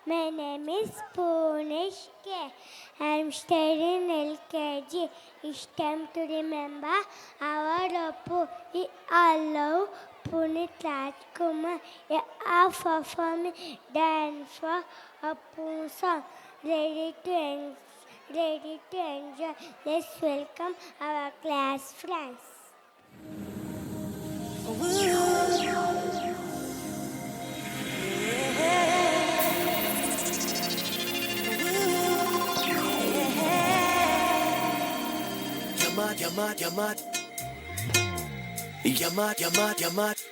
My name is Punish K. I'm studying LKG. It's time to remember our Apu. We all love Punit Rajkumar. We are performing dance for Apu song. Ready to enjoy. Let's welcome our class friends. Yamat.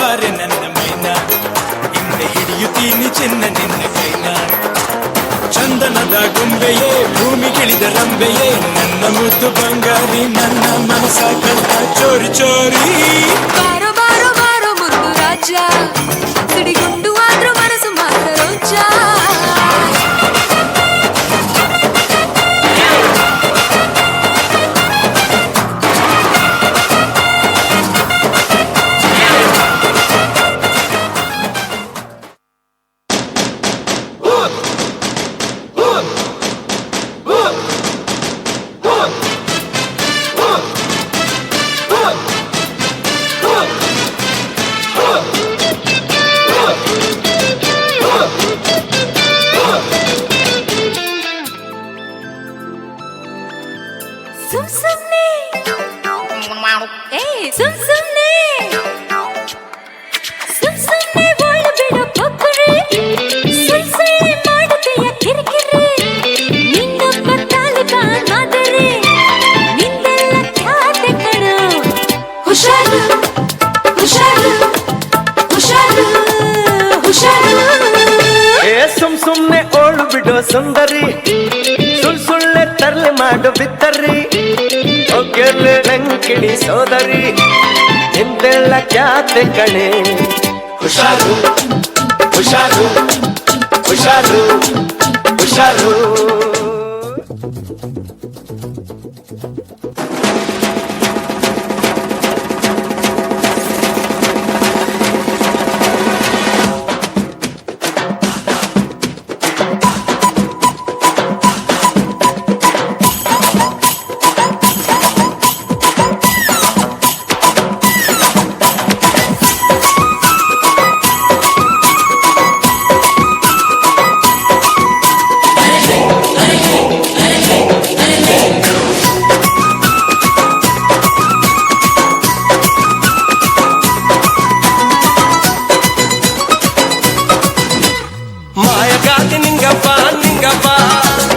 ಬಾರೆ ನನ್ನ ಮೈನ ಹಿಂದೆ ಹಿಡಿಯುತ್ತೀನಿ ಚಿನ್ನ ನಿನ್ನ ಕೈನ ಚಂದನದ ಗೊಂಬೆಯೇ ಭೂಮಿಗಿಳಿದ ರಂಬೆಯೇ ನನ್ನ ಮುದ್ದು ಬಂಗಾರಿ ನನ್ನ ಮನಸ ಕಳ್ತ ಚೋರಿ ಚೋರಿ ಬಾರೋ ಬಾರೋ ಬಾರೋ ಮುದ್ದು ರಾಜ ಸಿಡಿಗುಂಡು ಆದ್ರೂ ಮನಸ್ಸು ಮಾತ್ರ ರೋಜ ಸುಮ್ನೆ ಒಳ್ಳು ಬಿಡೋ ಪೊಕ್ಕರೆ ಸುಳ್ಸುಳ್ಳಿ ಮಾಡುತ್ತೆಯ ಕಿರಿಕಿರಿ ನಿನ್ನೊಬ್ಬ ತಾಲಿಬಾನ್ ಮಾದರಿ ನಿಂದೆಲ್ಲ ಖ್ಯಾತೆ ಕಣೋ ಹುಷಾರು ಹುಷಾರು ಹುಷಾರು ಹುಷಾರು ಸುಮ್ನೆ ಓಳು ಬಿಡೋ ಸುಂದರಿ ಸುಳ್ಳೆ ತರ್ಲೆ ಮಾಡು ಬಿತ್ತರಿ ಒಗ್ಗೆಲ್ಲೆ ನಂಕಿಡಿ ಸೋದರಿ ನಿಂದೆಲ್ಲ ಖ್ಯಾತೆ ಕಣೆ ಹುಷಾರು ಹುಷಾರು ಹುಷಾರು ಹುಷಾರು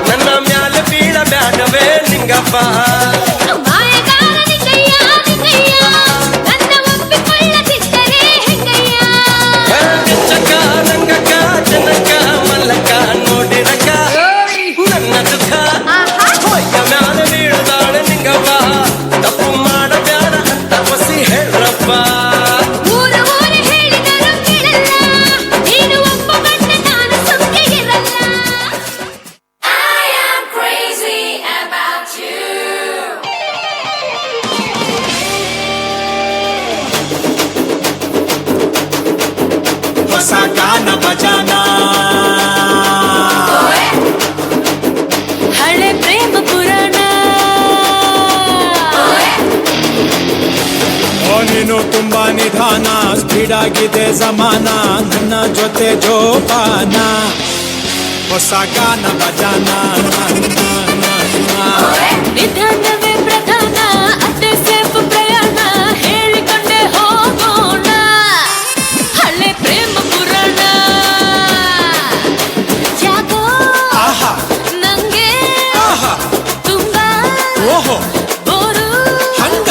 ನನ್ನ ಮ್ಯಾಲೆ ಬೀಳ ಬ್ಯಾಡವೇ ನಿಂಗಪ್ಪ ಚಕ್ಕ ನಂಗಕ್ಕ ಜನಕ್ಕ ಮಲ್ಲಕ್ಕ ನೋಡಿರಕ್ಕ ನನ್ನ ದುಃಖ ಹೊಯ್ಯ ಮ್ಯಾಲೆ ಬೀಳದಾಳೆ ನಿಂಗಪ್ಪ ತಪ್ಪು ಮಾಡಬ್ಯಾಡ ಅಂತ ಬಸಿ ಹೇಳಪ್ಪ गाना बजाना ಹಳೆ ಪ್ರೇಮ ಪುರಾಣ ನೀನು ತುಂಬಾ ನಿಧಾನ ಸ್ಪೀಡ್ ಆಗಿದೆ ಜಮಾನ ನನ್ನ ಜೊತೆ ಜೋಪಾನ ಹೊಸ ಗಾನ ಬಜಾನ ನಿಧಾನವೇ ಪ್ರಧಾನ ಅದೇ ಸೇಫ್ ಪ್ರಯಾಣ ಹೇಳಿಕೊಂಡೆ ಹೋಗೋಣ ಹಳೆ ಪ್ರೇಮ ಪುರಾಣ ಯಾಕೋ ನಂಗೆ ತುಂಬಾ ಬೋರು ಹಂಗ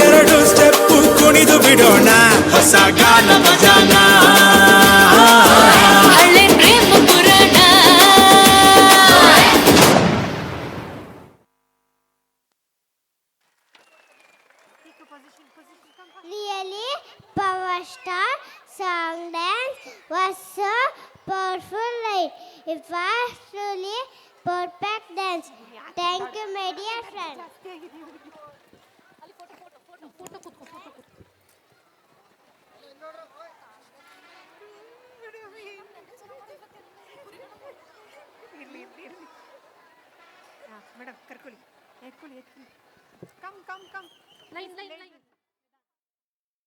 ಎರಡು ಸ್ಟೆಪ್ ಕುಣಿದು ಬಿಡೋಣ ಹೊಸ ಗಾನ ಬಜಾನ ಹಳೆ ಪ್ರೇಮ Really power star song dance was so powerful, right? It was truly perfect dance. Thank you, my dear friend. Madam ಕರ್ಕೊಳ್ಳಿ ಎತ್ಕೊಳ್ಳಿ come come come line line line